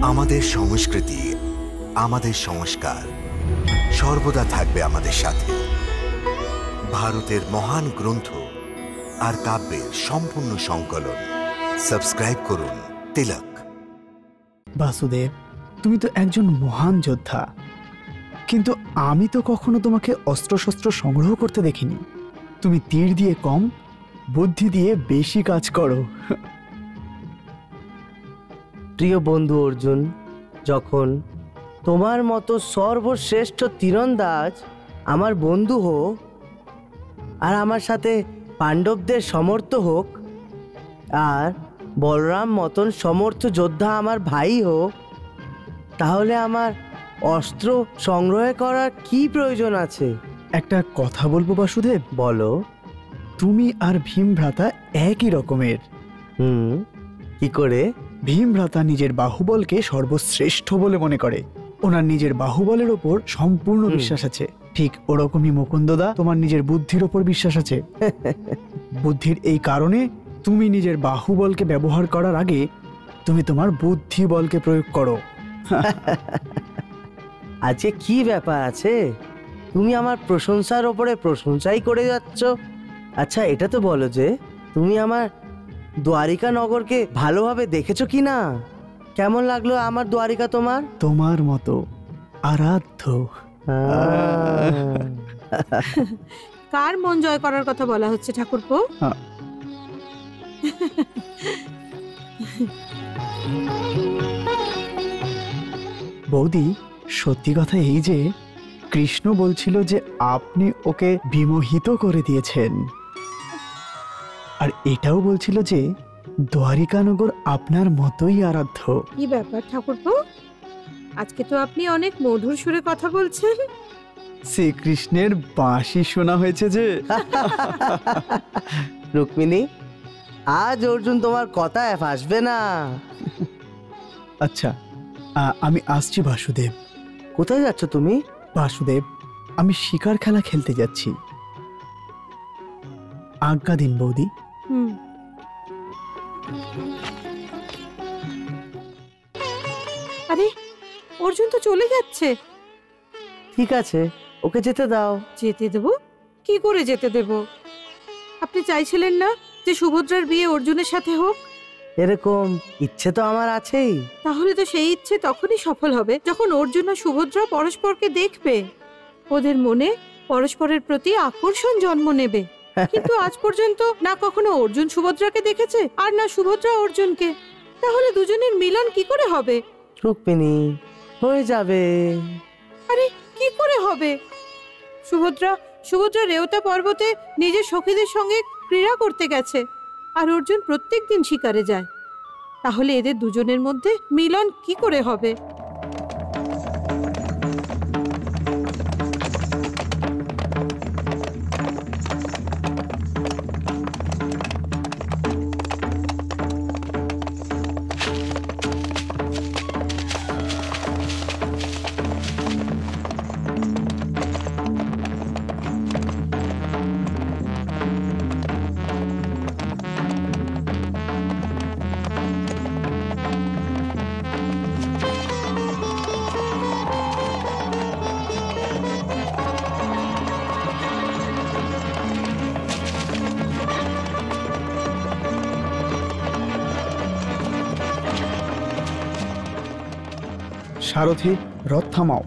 আমাদের সংস্কৃতি, আমাদের সংস্কার সর্বদা থাকবে আমাদের সাথে। ভারতের মহান গ্রন্থ আর কাব্যের সম্পূর্ণ সংকলন। সাবস্ক্রাইব করুন তিলক। বাসুদেব, তুমি তো একজন মহান যোদ্ধা, কিন্তু আমি তো কখনো তোমাকে অস্ত্রশস্ত্র সংগ্রহ করতে দেখিনি। তুমি তীর দিয়ে কম, বুদ্ধি দিয়ে বেশি কাজ করো। প্রিয় বন্ধু অর্জুন, যখন তোমার মতো সর্বশ্রেষ্ঠ তীরন্দাজ আমার বন্ধু হোক আর আমার সাথে পাণ্ডবদের সমর্থ হোক, আর বলরাম মতন সমর্থ যোদ্ধা আমার ভাই হোক, তাহলে আমার অস্ত্র সংগ্রহ করার কি প্রয়োজন আছে? একটা কথা বলবো বাসুদেব? বলো। তুমি আর ভীম ভ্রাতা একই রকমের। কি করে? ভীম ভ্রাতা নিজের বাহুবলকে সর্বশ্রেষ্ঠ বলে মনে করে। ওনার নিজের বাহুবলের ওপর সম্পূর্ণ বিশ্বাস আছে। ঠিক ওরকমই মুকুন্দদা, তোমার নিজের বুদ্ধির ওপর বিশ্বাস আছে। বুদ্ধির এই কারণে তুমি নিজের বাহুবলকে ব্যবহার করার আগে তুমি তোমার বুদ্ধি বলকে প্রয়োগ করো। আজকে কি ব্যাপার আছে? তুমি আমার প্রশংসার ওপরে প্রশংসাই করে যাচ্ছ। আচ্ছা, এটা তো বলো যে তুমি আমার দ্বারিকা নগরকে ভালোভাবে দেখেছো কি না? কেমন লাগলো আমার দ্বারিকা তোমার? তোমার মতো আরাধ্য। কার মন জয় করার কথা বলা হচ্ছে ঠাকুরপো? বৌদি, সত্যি কথা এই যে কৃষ্ণ বলছিল যে আপনি ওকে বিমোহিত করে দিয়েছেন, আর এটাও বলছিল যে দ্বারিকানগর আপনার মতোই আরাধ্য। কি ব্যাপার ঠাকুরপো, আজকে তো আপনি অনেক মধুর সুরে কথা বলছেন। শ্রীকৃষ্ণের বাঁশি শোনা হয়েছে যে। রুক্মিণী, আজ অর্জুন তোমার কথায় ফাঁসবে না। আচ্ছা, আমি আসছি বাসুদেব। কোথায় যাচ্ছ তুমি? বাসুদেব, আমি শিকার খেলা খেলতে যাচ্ছি। আজ্ঞা দিন বৌদি। আরে, অর্জুন তো চলে যাচ্ছে। ঠিক আছে, ওকে যেতে দাও। যেতে দেব? কি করে যেতে দেব? আপনি চাইছিলেন না যে সুভদ্রার বিয়ে অর্জুনের সাথে হোক? এরকম ইচ্ছে তো আমার আছেই। তাহলে তো সেই ইচ্ছে তখনই সফল হবে যখন অর্জুন আর সুভদ্রা পরস্পরকে দেখবে, ওদের মনে পরস্পরের প্রতি আকর্ষণ জন্ম নেবে। কিন্তু আজ পর্যন্ত না কখনো অর্জুন সুভদ্রাকে দেখেছে আর না সুভদ্রা অর্জুনকে। তাহলে দুজনের মিলন কি করে হবে? রুক্মিণী, হয়ে যাবে। আরে, কি করে হবে? সুভদ্রা রেওতা পর্বতে নিজের সখীদের সঙ্গে ক্রীড়া করতে গেছে, আর অর্জুন প্রত্যেকদিন শিকারে যায়। তাহলে এদের দুজনের মধ্যে মিলন কি করে হবে? সারথি, রথ থামাও।